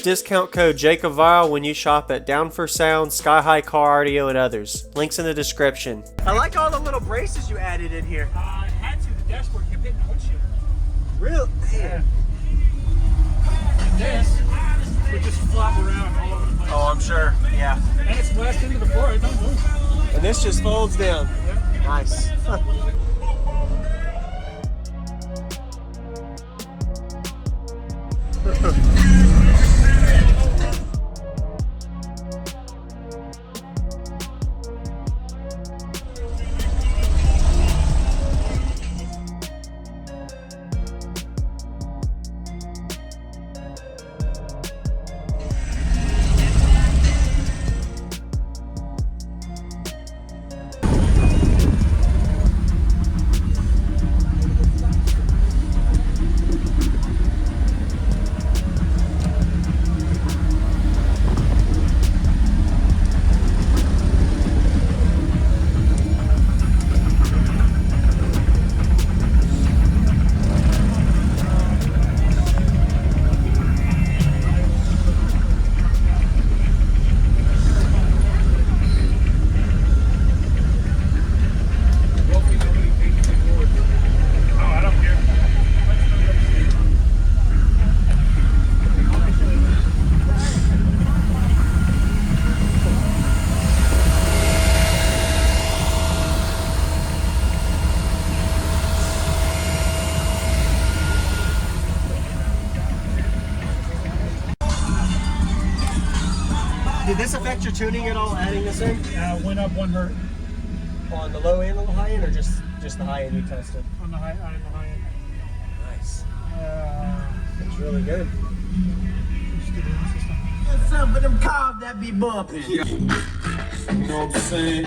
discount code JACOBVILE when you shop at Down for Sound, Sky High Car Audio, and others. Links in the description. I like all the little braces you added in here. I had to. The dashboard kept hitting the windshield. Really? Yeah. And this would just flop around all over the place. Oh, I'm sure. Yeah. And it's splashed into the floor. It don't move. And this just folds down. Yeah. Nice. Did this affect your tuning at all, adding this in? Went up 1 hertz. On the low end and the high end, or just the high end you tested? On the high end. Nice. It's really good. Some of them cars that be bumping. You know what I'm saying?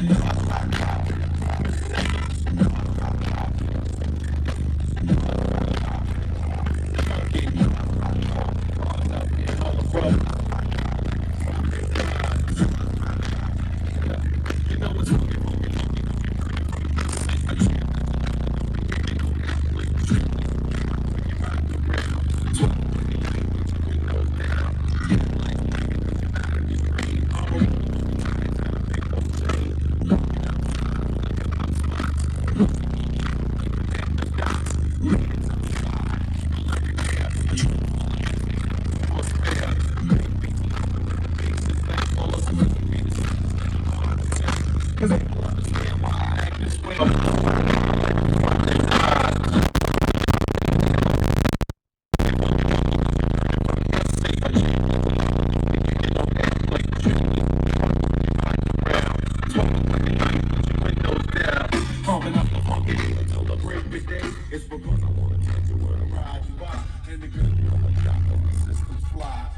It's because I want to take you where I ride you out. And the good on the top of the system's fly.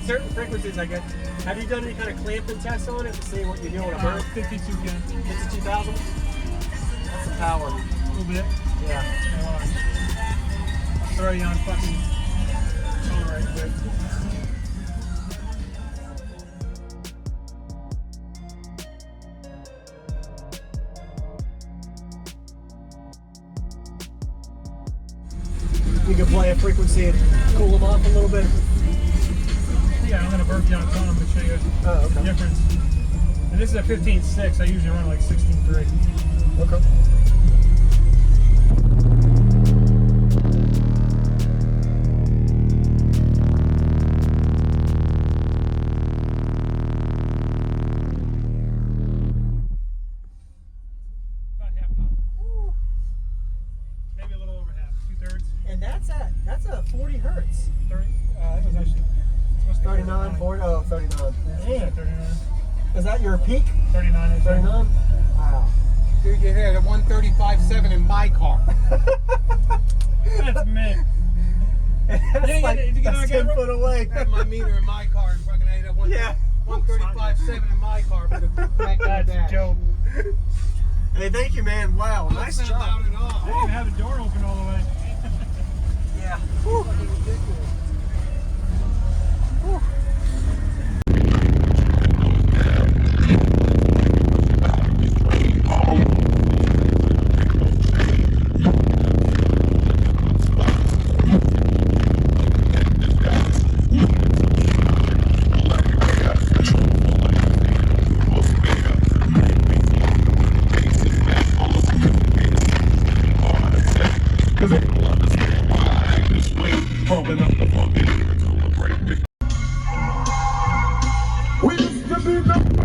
Certain frequencies, I guess. Have you done any kind of clamping tests on it to see what you do on a bird? 52,000. 52,000? That's some power. A little bit. Yeah. I'll throw you on fucking phone right quick. You can play a frequency and cool them off a little bit. Yeah, I'm gonna burp down on them to show you the difference. And this is a 15.6. I usually run like 16.3. Okay. About half power. Maybe a little over half, 2/3. And that's a 40 hertz. 30. It was actually 39, 40, oh, 39. Yeah, 39. Is that your peak? 39 is 39? Wow. Dude, you hit a 135.7 in my car. That's me. That's like did you get on 10 camera? foot away. I had my meter in my car and fucking hit a 135.7 in my car with a crack in the That's dash. dope. Hey, thank you, man. Wow, nice That's not job. loud at all. I didn't even have the door open all the way. Yeah. Whew. Whew. We used to be the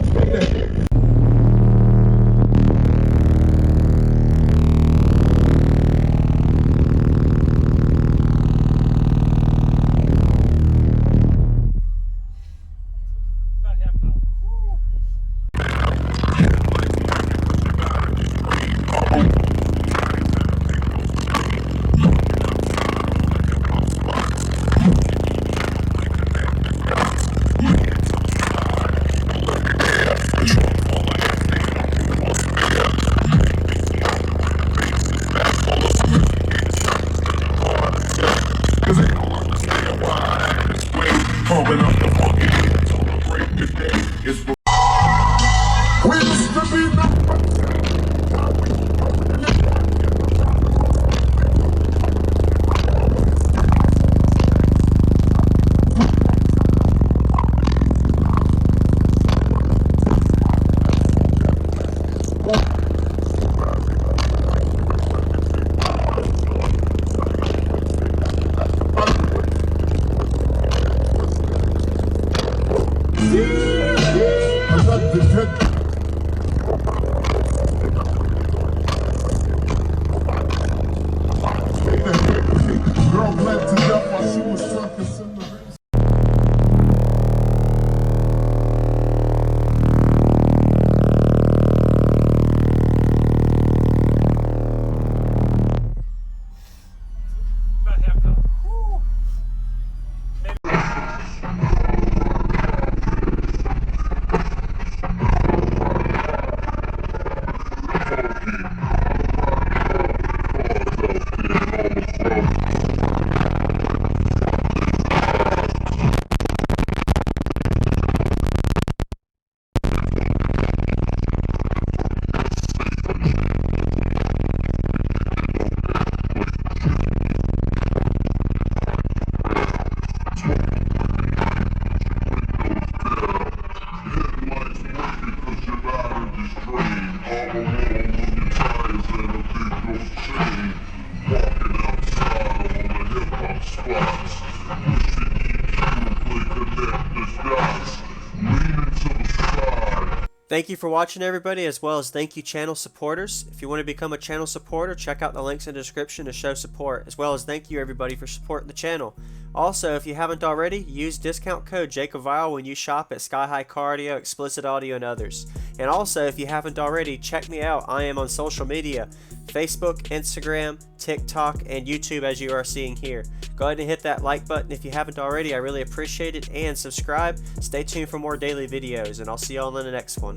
About half an hour. pumping up the fucking hits on the break today. It's we used to be the girl bled to death while she was circus in the race. About half an hour. Thank you for watching, everybody, as well as thank you channel supporters. If you want to become a channel supporter, check out the links in the description to show support, as well as thank you everybody for supporting the channel. Also, if you haven't already, use discount code JACOBVILE when you shop at Sky High Car Audio, Explicit Audio, and others. And also, if you haven't already, check me out. I am on social media, Facebook, Instagram, TikTok, and YouTube, as you are seeing here. Go ahead and hit that like button if you haven't already. I really appreciate it. And subscribe. Stay tuned for more daily videos, and I'll see y'all in the next one.